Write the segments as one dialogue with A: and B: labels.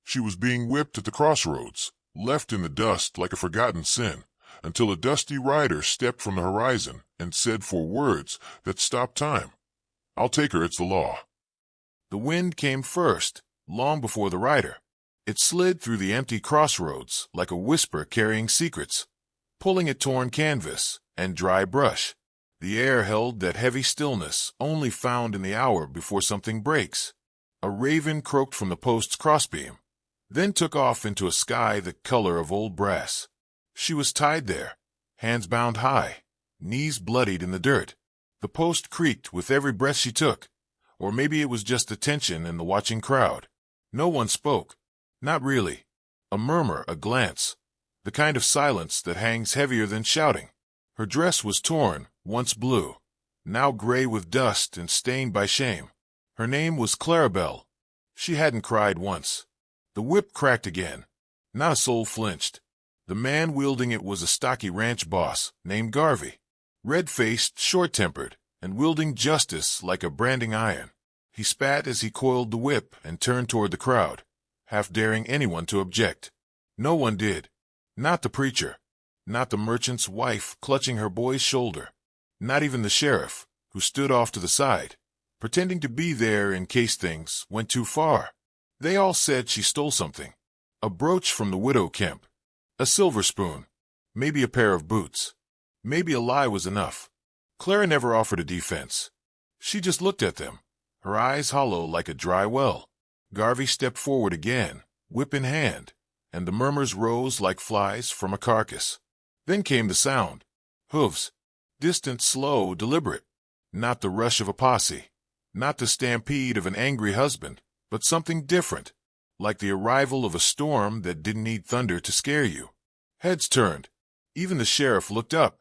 A: She was being whipped at the crossroads, left in the dust like a forgotten sin, until a dusty rider stepped from the horizon and said 4 words that stopped time. "I'll take her, it's the law." The wind came first, long before the rider. It slid through the empty crossroads like a whisper carrying secrets, pulling at torn canvas and dry brush. The air held that heavy stillness only found in the hour before something breaks. A raven croaked from the post's crossbeam, then took off into a sky the color of old brass. She was tied there, hands bound high, knees bloodied in the dirt. The post creaked with every breath she took, or maybe it was just the tension in the watching crowd. No one spoke. Not really. A murmur, a glance, the kind of silence that hangs heavier than shouting. Her dress was torn, once blue, now gray with dust and stained by shame. Her name was Clarabelle. She hadn't cried once. The whip cracked again. Not a soul flinched. The man wielding it was a stocky ranch boss named Garvey, red-faced, short-tempered, and wielding justice like a branding iron. He spat as he coiled the whip and turned toward the crowd, half daring anyone to object. No one did. Not the preacher. Not the merchant's wife clutching her boy's shoulder. Not even the sheriff, who stood off to the side, pretending to be there in case things went too far. They all said she stole something. A brooch from the widow Kemp. A silver spoon. Maybe a pair of boots. Maybe a lie was enough. Clara never offered a defense. She just looked at them, her eyes hollow like a dry well. Garvey stepped forward again, whip in hand, and the murmurs rose like flies from a carcass. Then came the sound. Hooves. Distant, slow, deliberate. Not the rush of a posse. Not the stampede of an angry husband, but something different, like the arrival of a storm that didn't need thunder to scare you. Heads turned. Even the sheriff looked up.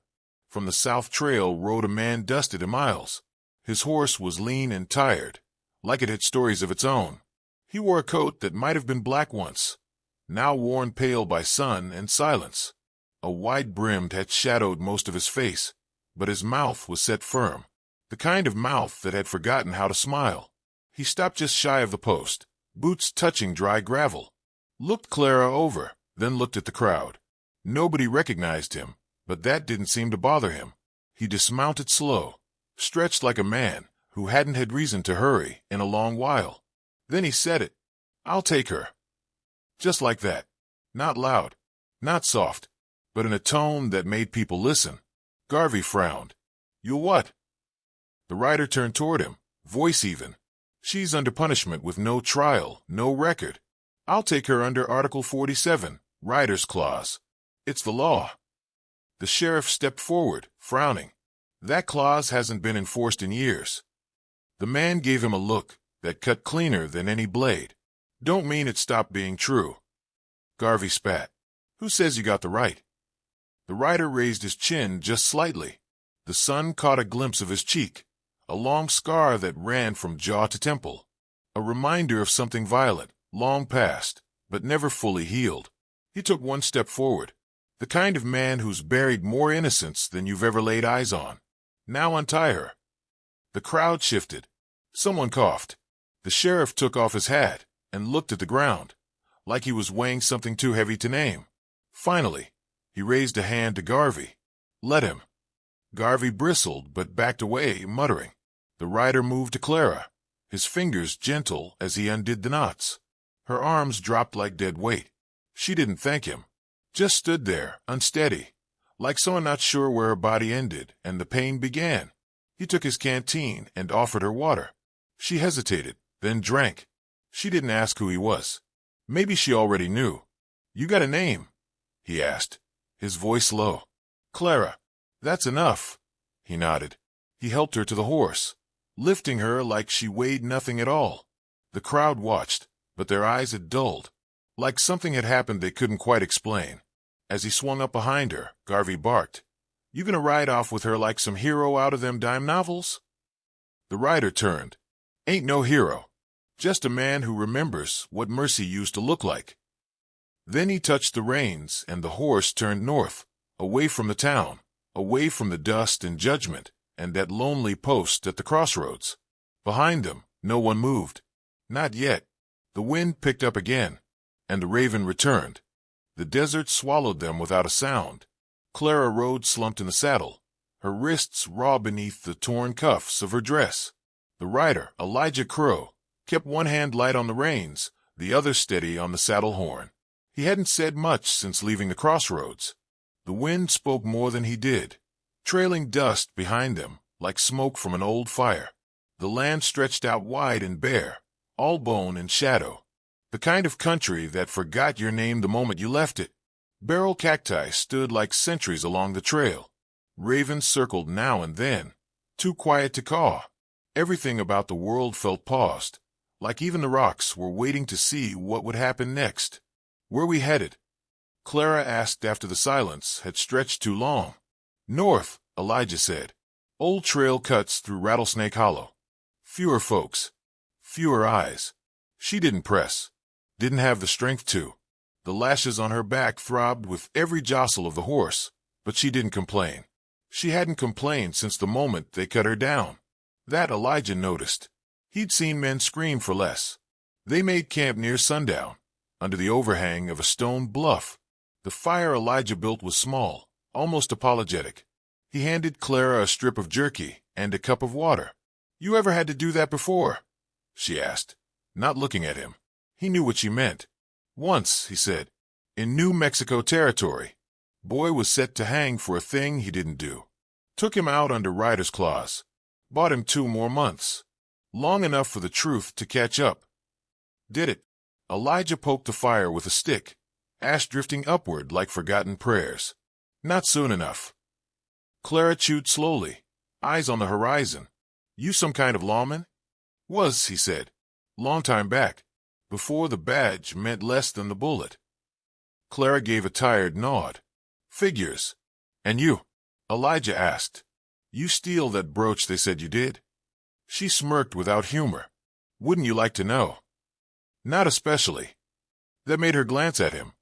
A: From the south trail rode a man dusted in miles. His horse was lean and tired, like it had stories of its own. He wore a coat that might have been black once, now worn pale by sun and silence. A wide-brimmed hat shadowed most of his face, but his mouth was set firm, the kind of mouth that had forgotten how to smile. He stopped just shy of the post, boots touching dry gravel, looked Clara over, then looked at the crowd. Nobody recognized him, but that didn't seem to bother him. He dismounted slow, stretched like a man who hadn't had reason to hurry in a long while. Then he said it. "I'll take her." Just like that. Not loud, not soft, but in a tone that made people listen. Garvey frowned. "You'll what?" The rider turned toward him, voice even. "She's under punishment with no trial, no record. I'll take her under Article 47, Rider's Clause. It's the law." The sheriff stepped forward, frowning. That clause hasn't been enforced in years. The man gave him a look that cut cleaner than any blade. "Don't mean it stopped being true." Garvey spat. "Who says you got the right?" The rider raised his chin just slightly. The sun caught a glimpse of his cheek, a long scar that ran from jaw to temple, a reminder of something violent, long past, but never fully healed. He took one step forward, the kind of man who's buried more innocence than you've ever laid eyes on. "Now untie her." The crowd shifted. Someone coughed. The sheriff took off his hat and looked at the ground, like he was weighing something too heavy to name. Finally, he raised a hand to Garvey. "Let him." Garvey bristled but backed away, muttering. The rider moved to Clara, his fingers gentle as he undid the knots. Her arms dropped like dead weight. She didn't thank him, just stood there, unsteady, like someone not sure where her body ended and the pain began. He took his canteen and offered her water. She hesitated, then drank. She didn't ask who he was. Maybe she already knew. "You got a name?" he asked, his voice low. "Clara." "That's enough." He nodded. He helped her to the horse, lifting her like she weighed nothing at all. The crowd watched, but their eyes had dulled, like something had happened they couldn't quite explain. As he swung up behind her, Garvey barked, "You gonna ride off with her like some hero out of them dime novels?" The rider turned. "Ain't no hero. Just a man who remembers what mercy used to look like." Then he touched the reins, and the horse turned north, away from the town, away from the dust and judgment, and that lonely post at the crossroads. Behind them, no one moved. Not yet. The wind picked up again. and the raven returned. The desert swallowed them without a sound. Clara rode slumped in the saddle, her wrists raw beneath the torn cuffs of her dress. The rider, Elijah Crow, kept one hand light on the reins, the other steady on the saddle horn. He hadn't said much since leaving the crossroads. The wind spoke more than he did, trailing dust behind them like smoke from an old fire. The land stretched out wide and bare, all bone and shadow. The kind of country that forgot your name the moment you left it. Beryl cacti stood like sentries along the trail. Ravens circled now and then, too quiet to caw. Everything about the world felt paused, like even the rocks were waiting to see what would happen next. Where we headed? Clara asked after the silence had stretched too long. North, Elijah said. Old trail cuts through Rattlesnake Hollow. Fewer folks. Fewer eyes. She didn't press. Didn't have the strength to. The lashes on her back throbbed with every jostle of the horse, but she didn't complain. She hadn't complained since the moment they cut her down. That Elijah noticed. He'd seen men scream for less. They made camp near sundown, under the overhang of a stone bluff. The fire Elijah built was small, almost apologetic. He handed Clara a strip of jerky and a cup of water. "You ever had to do that before?" she asked, not looking at him. He knew what she meant. "Once," he said, "in New Mexico territory. Boy was set to hang for a thing he didn't do. Took him out under rider's claws. Bought him 2 more months. Long enough for the truth to catch up. Did it." Elijah poked the fire with a stick, ash drifting upward like forgotten prayers. "Not soon enough." Clara chewed slowly, eyes on the horizon. "You some kind of lawman?" "Was," he said. "Long time back, before the badge meant less than the bullet." Clara gave a tired nod. "Figures. And you?" Elijah asked. "You steal that brooch they said you did?" She smirked without humor. "Wouldn't you like to know?" "Not especially." That made her glance at him.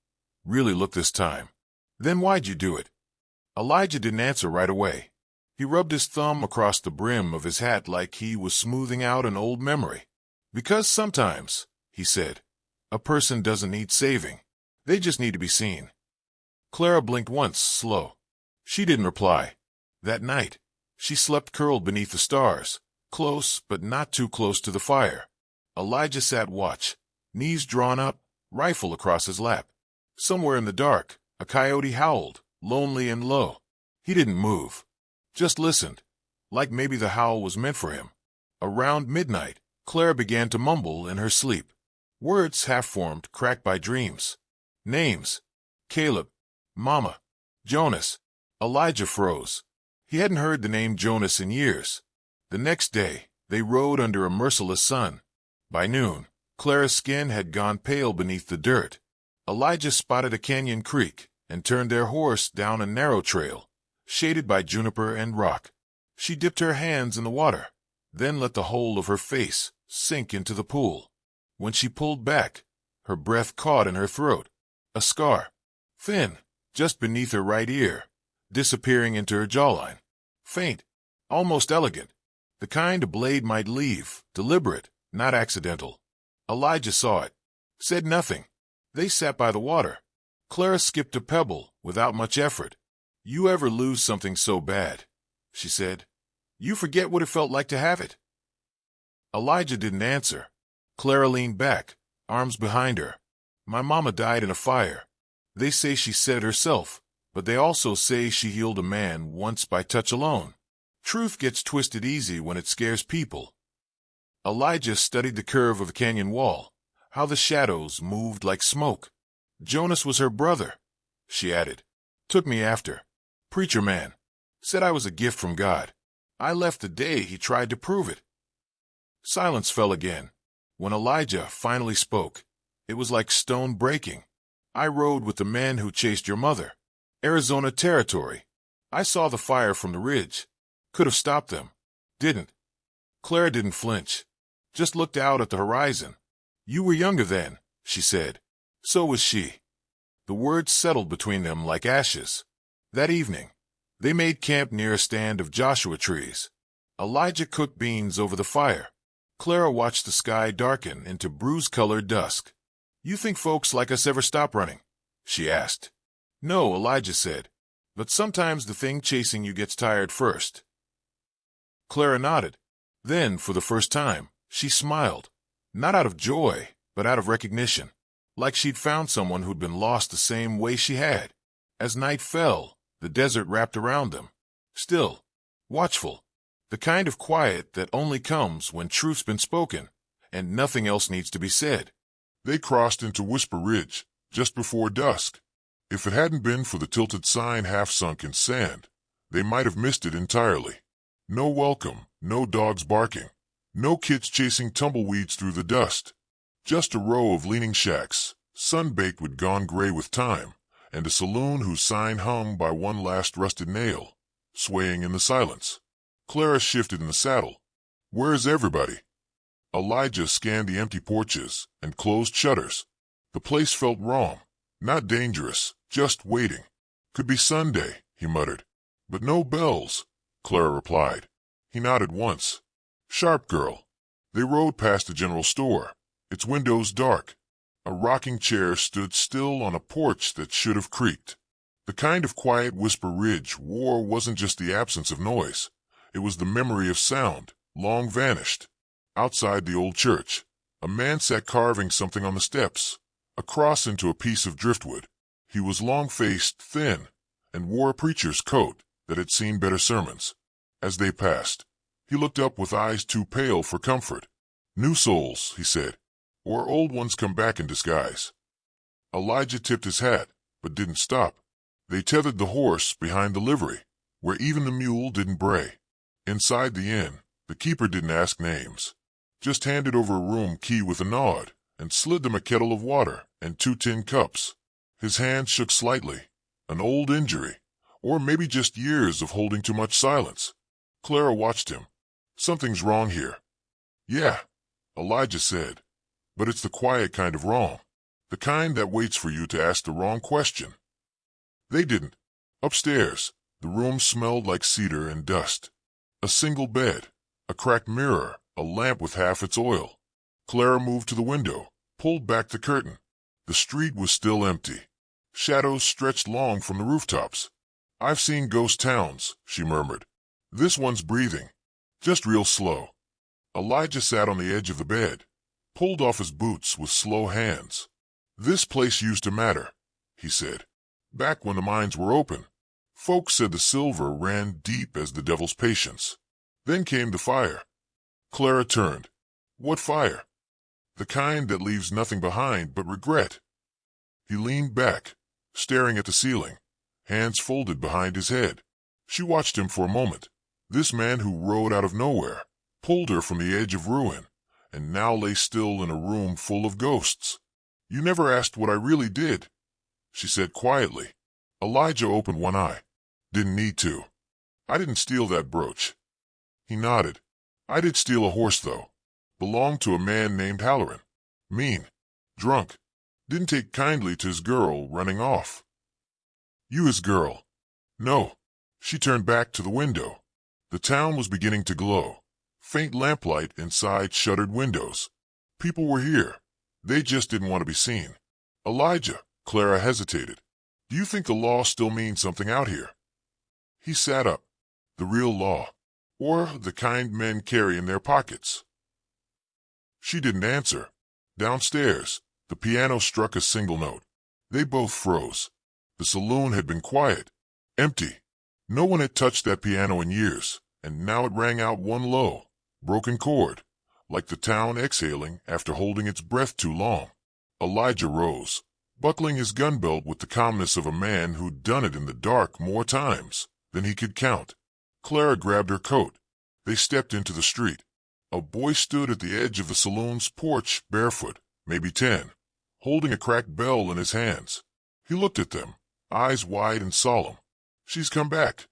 A: Really look this time. "Then why'd you do it?" Elijah didn't answer right away. He rubbed his thumb across the brim of his hat like he was smoothing out an old memory. "Because sometimes," he said, "a person doesn't need saving. They just need to be seen." Clara blinked once, slow. She didn't reply. That night, she slept curled beneath the stars, close but not too close to the fire. Elijah sat watch, knees drawn up, rifle across his lap. Somewhere in the dark, a coyote howled, lonely and low. He didn't move, just listened, like maybe the howl was meant for him. Around midnight, Clara began to mumble in her sleep. Words half-formed, cracked by dreams. Names. Caleb. Mama. Jonas. Elijah froze. He hadn't heard the name Jonas in years. The next day, they rode under a merciless sun. By noon, Clara's skin had gone pale beneath the dirt. Elijah spotted a canyon creek and turned their horse down a narrow trail, shaded by juniper and rock. She dipped her hands in the water, then let the whole of her face sink into the pool. When she pulled back, her breath caught in her throat. A scar, thin, just beneath her right ear, disappearing into her jawline. Faint, almost elegant, the kind a blade might leave, deliberate, not accidental. Elijah saw it, said nothing. They sat by the water. Clara skipped a pebble without much effort. "You ever lose something so bad," she said, "you forget what it felt like to have it?" Elijah didn't answer. Clara leaned back, arms behind her. "My mama died in a fire. They say she said it herself, but they also say she healed a man once by touch alone. Truth gets twisted easy when it scares people." Elijah studied the curve of the canyon wall, how the shadows moved like smoke. "Jonas was her brother," she added. "Took me after. Preacher man. Said I was a gift from God. I left the day he tried to prove it." Silence fell again. When Elijah finally spoke, it was like stone breaking. "I rode with the men who chased your mother. Arizona territory. I saw the fire from the ridge. Could have stopped them. Didn't." Clara didn't flinch. Just looked out at the horizon. "You were younger then," she said. So was she. The words settled between them like ashes. That evening, they made camp near a stand of Joshua trees. Elijah cooked beans over the fire. Clara watched the sky darken into bruise-colored dusk. You think folks like us ever stop running? She asked. No, Elijah said. But sometimes the thing chasing you gets tired first. Clara nodded. Then, for the first time, she smiled. Not out of joy, but out of recognition. Like she'd found someone who'd been lost the same way she had. As night fell, the desert wrapped around them. Still, watchful. The kind of quiet that only comes when truth's been spoken, and nothing else needs to be said. They crossed into Whisper Ridge, just before dusk. If it hadn't been for the tilted sign half sunk in sand, they might have missed it entirely. No welcome, no dogs barking, no kids chasing tumbleweeds through the dust. Just a row of leaning shacks, sun-baked but gone gray with time, and a saloon whose sign hung by one last rusted nail, swaying in the silence. Clara shifted in the saddle. Where's everybody? Elijah scanned the empty porches and closed shutters. The place felt wrong, not dangerous, just waiting. Could be Sunday, he muttered. But no bells, Clara replied. He nodded once. Sharp girl. They rode past the general store, its windows dark. A rocking chair stood still on a porch that should have creaked. The kind of quiet Whisper Ridge wore wasn't just the absence of noise. It was the memory of sound, long vanished. Outside the old church, a man sat carving something on the steps, a cross into a piece of driftwood. He was long-faced, thin, and wore a preacher's coat that had seen better sermons. As they passed, he looked up with eyes too pale for comfort. New souls, he said, or old ones come back in disguise. Elijah tipped his hat, but didn't stop. They tethered the horse behind the livery, where even the mule didn't bray. Inside the inn, the keeper didn't ask names. Just handed over a room key with a nod, and slid them a kettle of water and 2 tin cups. His hand shook slightly, an old injury, or maybe just years of holding too much silence. Clara watched him. Something's wrong here. Yeah, Elijah said, but it's the quiet kind of wrong, the kind that waits for you to ask the wrong question. They didn't. Upstairs, the room smelled like cedar and dust. A single bed, a cracked mirror, a lamp with half its oil. Clara moved to the window, pulled back the curtain. The street was still empty. Shadows stretched long from the rooftops. I've seen ghost towns, she murmured. This one's breathing. Just real slow. Elijah sat on the edge of the bed, pulled off his boots with slow hands. This place used to matter, he said. Back when the mines were open. Folks said the silver ran deep as the devil's patience. Then came the fire. Clara turned. What fire? The kind that leaves nothing behind but regret. He leaned back, staring at the ceiling, hands folded behind his head. She watched him for a moment. This man who rode out of nowhere, pulled her from the edge of ruin, and now lay still in a room full of ghosts. You never asked what I really did, she said quietly. Elijah opened one eye. Didn't need to. I didn't steal that brooch. He nodded. I did steal a horse, though. Belonged to a man named Halloran. Mean. Drunk. Didn't take kindly to his girl running off. You his girl? No. She turned back to the window. The town was beginning to glow. Faint lamplight inside shuttered windows. People were here. They just didn't want to be seen. Elijah, Clara hesitated. Do you think the law still means something out here? He sat up. The real law. Or the kind men carry in their pockets. She didn't answer. Downstairs, the piano struck a single note. They both froze. The saloon had been quiet, empty. No one had touched that piano in years, and now it rang out one low, broken chord, like the town exhaling after holding its breath too long. Elijah rose, buckling his gun belt with the calmness of a man who'd done it in the dark more times than he could count. Clara grabbed her coat. They stepped into the street. A boy stood at the edge of the saloon's porch, barefoot, maybe 10, holding a cracked bell in his hands. He looked at them, eyes wide and solemn. She's come back,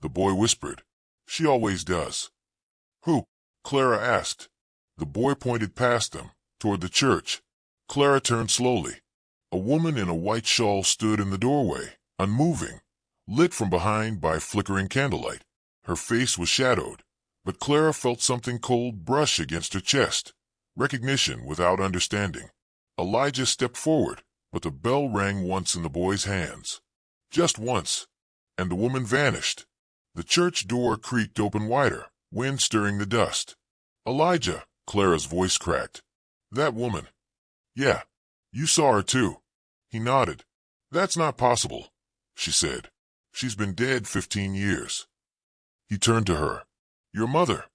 A: the boy whispered. She always does. Who? Clara asked. The boy pointed past them, toward the church. Clara turned slowly. A woman in a white shawl stood in the doorway, unmoving, lit from behind by flickering candlelight. Her face was shadowed, but Clara felt something cold brush against her chest, recognition without understanding. Elijah stepped forward, but the bell rang once in the boy's hands. Just once, and the woman vanished. The church door creaked open wider, wind stirring the dust. "Elijah," Clara's voice cracked. "That woman." "Yeah, you saw her too." He nodded. "That's not possible," she said. "She's been dead 15 years. He turned to her. "Your mother?"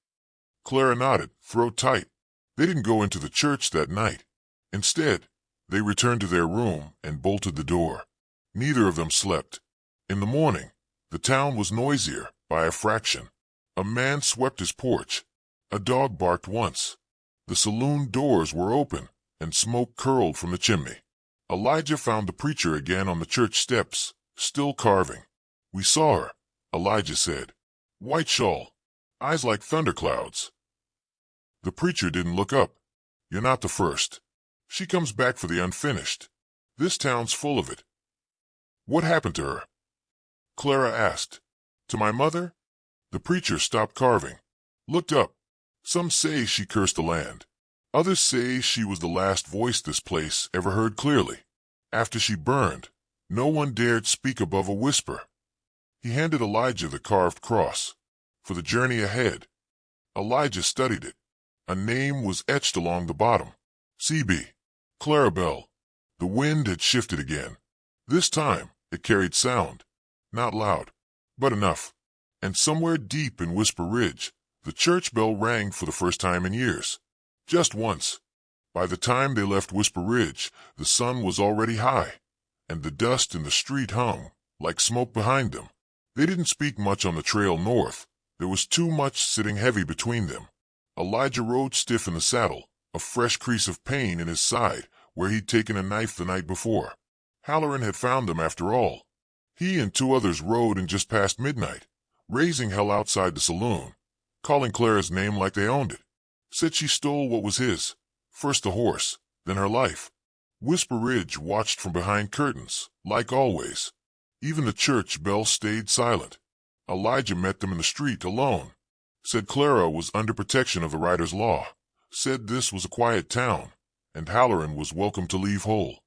A: Clara nodded, throat tight. They didn't go into the church that night. Instead, they returned to their room and bolted the door. Neither of them slept. In the morning, the town was noisier by a fraction. A man swept his porch. A dog barked once. The saloon doors were open, and smoke curled from the chimney. Elijah found the preacher again on the church steps, still carving. "We saw her," Elijah said. "White shawl. Eyes like thunderclouds." The preacher didn't look up. "You're not the first. She comes back for the unfinished. This town's full of it." "What happened to her?" Clara asked. "To my mother?" The preacher stopped carving, looked up. "Some say she cursed the land. Others say she was the last voice this place ever heard clearly. After she burned, no one dared speak above a whisper." He handed Elijah the carved cross. "For the journey ahead." Elijah studied it. A name was etched along the bottom. C.B. Clarabelle. The wind had shifted again. This time it carried sound. Not loud, but enough. And somewhere deep in Whisper Ridge, the church bell rang for the first time in years. Just once. By the time they left Whisper Ridge, the sun was already high, and the dust in the street hung like smoke behind them. They didn't speak much on the trail north. There was too much sitting heavy between them. Elijah rode stiff in the saddle, a fresh crease of pain in his side where he'd taken a knife the night before. Halloran had found them after all. He and 2 others rode in just past midnight, raising hell outside the saloon, calling Clara's name like they owned it. Said she stole what was his, first the horse, then her life. Whisper Ridge watched from behind curtains, like always. Even the church bell stayed silent. Elijah met them in the street alone. Said Clara was under protection of the rider's law. Said this was a quiet town, and Halloran was welcome to leave whole.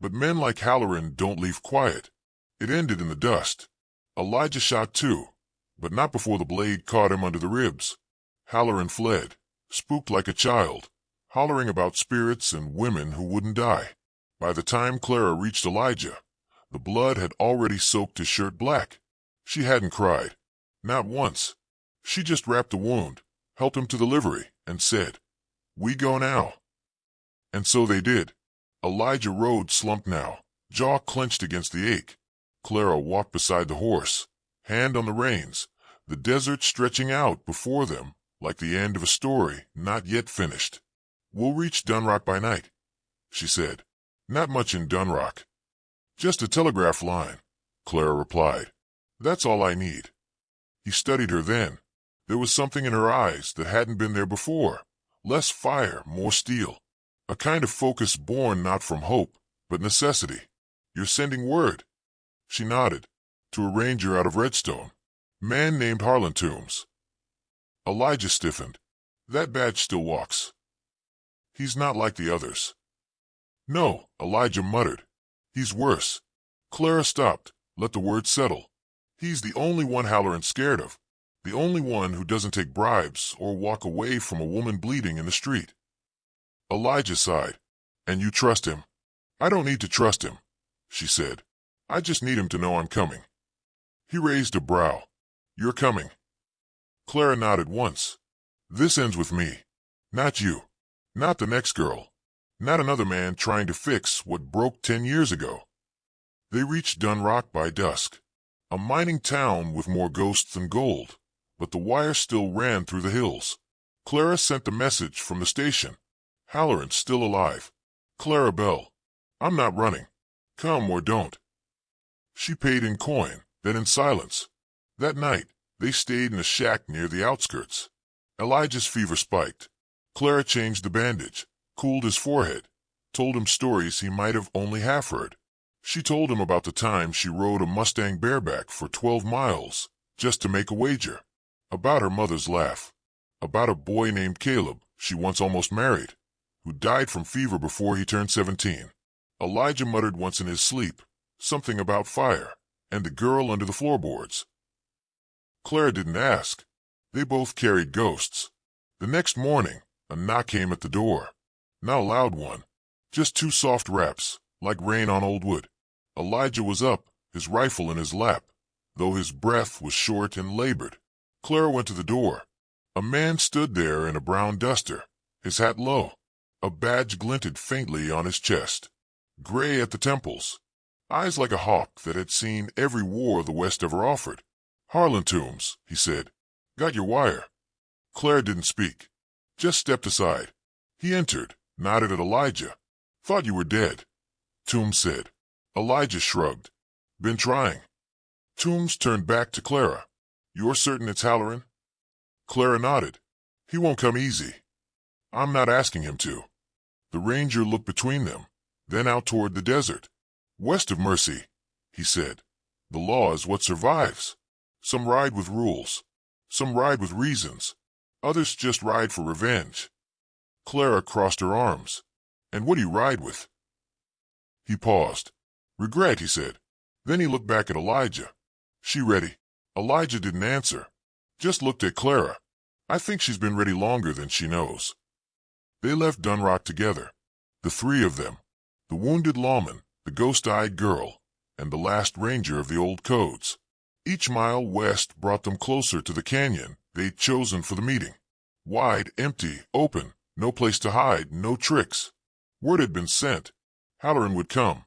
A: But men like Halloran don't leave quiet. It ended in the dust. Elijah shot 2, but not before the blade caught him under the ribs. Halloran fled, spooked like a child, hollering about spirits and women who wouldn't die. By the time Clara reached Elijah, the blood had already soaked his shirt black. She hadn't cried. Not once. She just wrapped the wound, helped him to the livery, and said, "We go now." And so they did. Elijah rode slumped now, jaw clenched against the ache. Clara walked beside the horse, hand on the reins, the desert stretching out before them like the end of a story not yet finished. "We'll reach Dunrock by night," she said. "Not much in Dunrock." "Just a telegraph line," Clara replied. "That's all I need." He studied her then. There was something in her eyes that hadn't been there before. Less fire, more steel. A kind of focus born not from hope, but necessity. "You're sending word." She nodded. "To a ranger out of Redstone. Man named Harlan Toombs." Elijah stiffened. "That badge still walks." "He's not like the others." "No," Elijah muttered. "He's worse." Clara stopped, let the word settle. "He's the only one Halloran's scared of. The only one who doesn't take bribes or walk away from a woman bleeding in the street." Elijah sighed. "And you trust him?" "I don't need to trust him," she said. "I just need him to know I'm coming." He raised a brow. "You're coming." Clara nodded once. "This ends with me. Not you. Not the next girl. Not another man trying to fix what broke 10 years ago." They reached Dunrock by dusk. A mining town with more ghosts than gold, but the wire still ran through the hills. Clara sent the message from the station. "Halloran's still alive. Clarabelle. I'm not running. Come or don't." She paid in coin, then in silence. That night, they stayed in a shack near the outskirts. Elijah's fever spiked. Clara changed the bandage, cooled his forehead, told him stories he might have only half heard. She told him about the time she rode a Mustang bareback for 12 miles just to make a wager. About her mother's laugh. About a boy named Caleb she once almost married. who died from fever before he turned 17. Elijah muttered once in his sleep, something about fire, and the girl under the floorboards. Clara didn't ask. They both carried ghosts. The next morning, a knock came at the door. Not a loud one, just two soft raps, like rain on old wood. Elijah was up, his rifle in his lap, though his breath was short and labored. Clara went to the door. A man stood there in a brown duster, his hat low. A badge glinted faintly on his chest, gray at the temples, eyes like a hawk that had seen every war the West ever offered. "Harlan Toombs," he said. "Got your wire." Clara didn't speak, just stepped aside. He entered, nodded at Elijah. "Thought you were dead," Toombs said. Elijah shrugged. "Been trying." Toombs turned back to Clara. "You're certain it's Halloran?" Clara nodded. "He won't come easy. I'm not asking him to." The ranger looked between them, then out toward the desert. "West of Mercy," he said. "The law is what survives. Some ride with rules. Some ride with reasons. Others just ride for revenge." Clara crossed her arms. "And what do you ride with?" He paused. "Regret," he said. Then he looked back at Elijah. "She ready?" Elijah didn't answer, just looked at Clara. "I think she's been ready longer than she knows." They left Dunrock together, the three of them, the wounded lawman, the ghost-eyed girl, and the last ranger of the old codes. Each mile west brought them closer to the canyon they'd chosen for the meeting. Wide, empty, open, no place to hide, no tricks. Word had been sent. Halloran would come.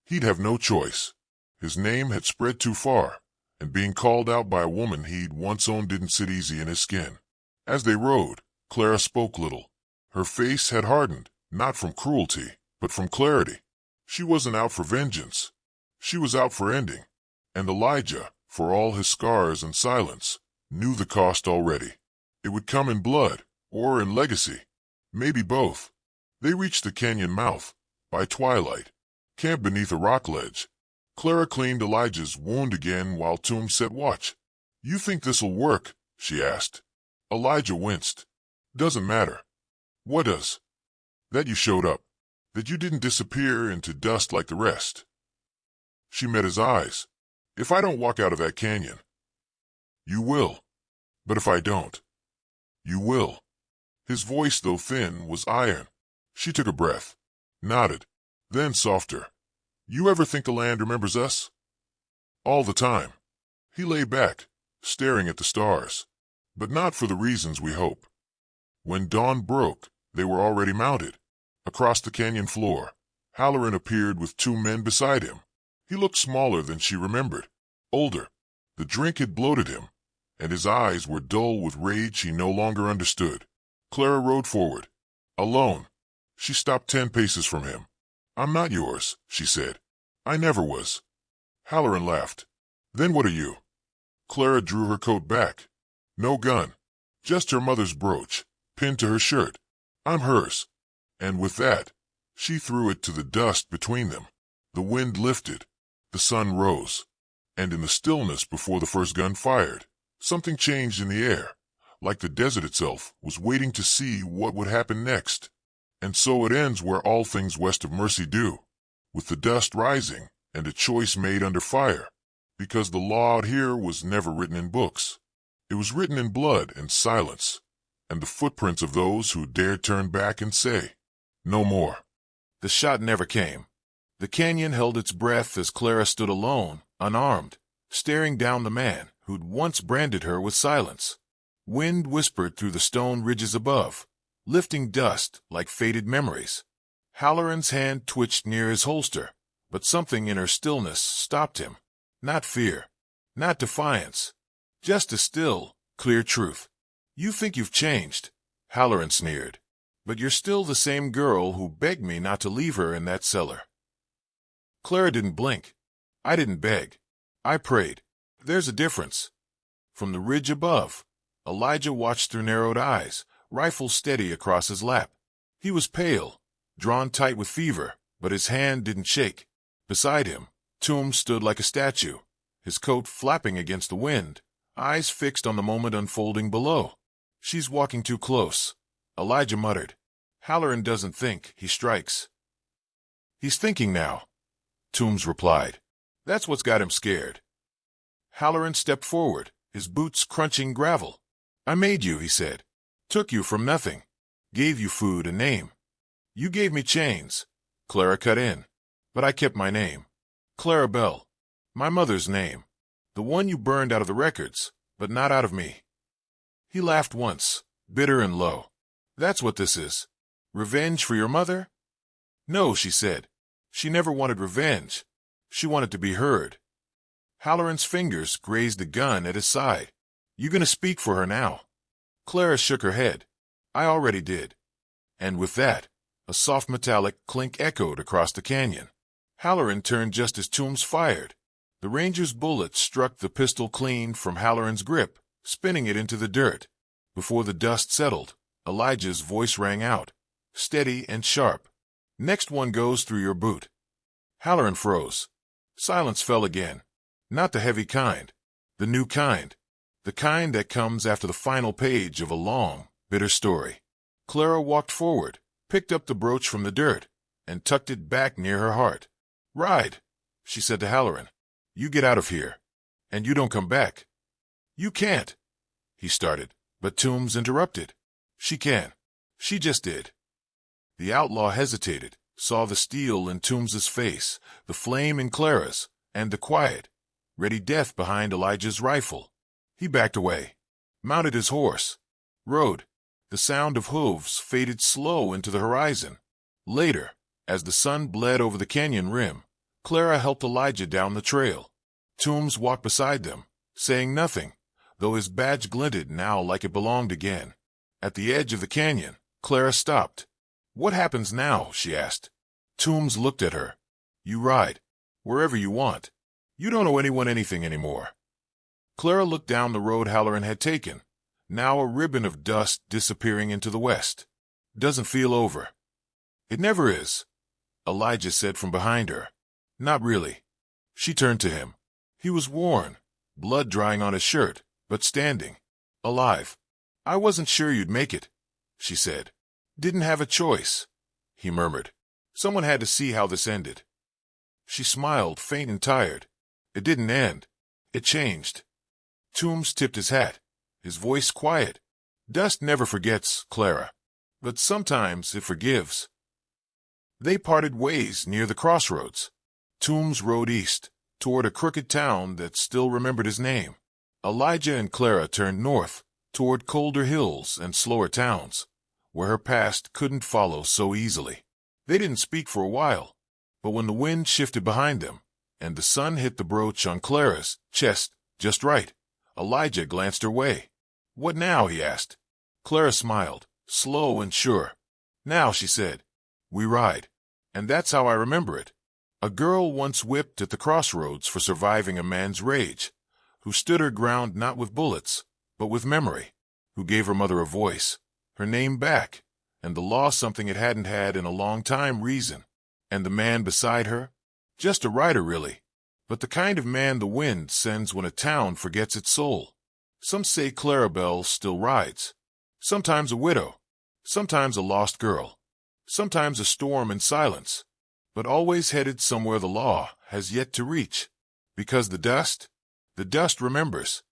A: He'd have no choice. His name had spread too far, and being called out by a woman he'd once owned didn't sit easy in his skin. As they rode, Clara spoke little. Her face had hardened, not from cruelty, but from clarity. She wasn't out for vengeance. She was out for ending. And Elijah, for all his scars and silence, knew the cost already. It would come in blood, or in legacy. Maybe both. They reached the canyon mouth, by twilight, camped beneath a rock ledge. Clara cleaned Elijah's wound again while Toombs set watch. "You think this'll work?" she asked. Elijah winced. "Doesn't matter." "What does?" "That you showed up. That you didn't disappear into dust like the rest." She met his eyes. "If I don't walk out of that canyon." "You will." "But if I don't." "You will." His voice, though thin, was iron. She took a breath, nodded, then softer. "You ever think the land remembers us?" "All the time." He lay back, staring at the stars. "But not for the reasons we hope." When dawn broke, they were already mounted. Across the canyon floor, Halloran appeared with two men beside him. He looked smaller than she remembered, older. The drink had bloated him, and his eyes were dull with rage he no longer understood. Clara rode forward, alone. She stopped 10 paces from him. "I'm not yours," she said. "I never was." Halloran laughed. "Then what are you?" Clara drew her coat back. "No gun. Just her mother's brooch, pinned to her shirt. I'm hers." And with that, she threw it to the dust between them. The wind lifted. The sun rose. And in the stillness before the first gun fired, something changed in the air, like the desert itself was waiting to see what would happen next. And so it ends where all things west of Mercy do, with the dust rising and a choice made under fire, because the law out here was never written in books. It was written in blood and silence, and the footprints of those who dared turn back and say, "No more." The shot never came. The canyon held its breath as Clara stood alone, unarmed, staring down the man who'd once branded her with silence. Wind whispered through the stone ridges above, lifting dust like faded memories. Halloran's hand twitched near his holster, but something in her stillness stopped him. Not fear, not defiance, just a still, clear truth. "You think you've changed," Halloran sneered, "but you're still the same girl who begged me not to leave her in that cellar." Clara didn't blink. "I didn't beg. I prayed. There's a difference." From the ridge above, Elijah watched through narrowed eyes, rifle steady across his lap. He was pale, drawn tight with fever, but his hand didn't shake. Beside him, Toombs stood like a statue, his coat flapping against the wind, eyes fixed on the moment unfolding below. "She's walking too close," Elijah muttered. Halloran doesn't think, he strikes. He's thinking now, Toombs replied. That's what's got him scared. Halloran stepped forward, his boots crunching gravel. I made you, he said. Took you from nothing. Gave you food and name. You gave me chains. Clara cut in. But I kept my name. Clara Bell. My mother's name. The one you burned out of the records, but not out of me. He laughed once, bitter and low. That's what this is. Revenge for your mother? No, she said. She never wanted revenge. She wanted to be heard. Halloran's fingers grazed the gun at his side. You gonna speak for her now? Clara shook her head. I already did. And with that, a soft metallic clink echoed across the canyon. Halloran turned just as Toombs fired. The ranger's bullet struck the pistol clean from Halloran's grip, spinning it into the dirt. Before the dust settled, Elijah's voice rang out, steady and sharp. Next one goes through your boot. Halloran froze. Silence fell again. Not the heavy kind. The new kind. The kind that comes after the final page of a long, bitter story. Clara walked forward, picked up the brooch from the dirt, and tucked it back near her heart. Ride, she said to Halloran. You get out of here. And you don't come back. You can't, he started, but Toombs interrupted. She can. She just did. The outlaw hesitated, saw the steel in Toombs's face, the flame in Clara's, and the quiet, ready death behind Elijah's rifle. He backed away, mounted his horse, rode. The sound of hooves faded slow into the horizon. Later, as the sun bled over the canyon rim, Clara helped Elijah down the trail. Toombs walked beside them, saying nothing, though his badge glinted now like it belonged again. At the edge of the canyon, Clara stopped. What happens now? She asked. Toombs looked at her. You ride. Wherever you want. You don't owe anyone anything anymore. Clara looked down the road Halloran had taken, now a ribbon of dust disappearing into the west. Doesn't feel over. It never is, Elijah said from behind her. Not really. She turned to him. He was worn, blood drying on his shirt, but standing. Alive. I wasn't sure you'd make it, she said. Didn't have a choice, he murmured. Someone had to see how this ended. She smiled, faint and tired. It didn't end. It changed. Toombs tipped his hat, his voice quiet. Dust never forgets, Clara. But sometimes it forgives. They parted ways near the crossroads. Toombs rode east, toward a crooked town that still remembered his name. Elijah and Clara turned north, toward colder hills and slower towns, where her past couldn't follow so easily. They didn't speak for a while, but when the wind shifted behind them, and the sun hit the brooch on Clara's chest just right, Elijah glanced her way. What now? He asked. Clara smiled, slow and sure. Now, she said, we ride. And that's how I remember it. A girl once whipped at the crossroads for surviving a man's rage, who stood her ground not with bullets, but with memory, who gave her mother a voice, her name back, and the law something it hadn't had in a long time, reason. And the man beside her? Just a rider, really, but the kind of man the wind sends when a town forgets its soul. Some say Clara Bell still rides. Sometimes a widow, sometimes a lost girl, sometimes a storm in silence, but always headed somewhere the law has yet to reach. Because the dust remembers.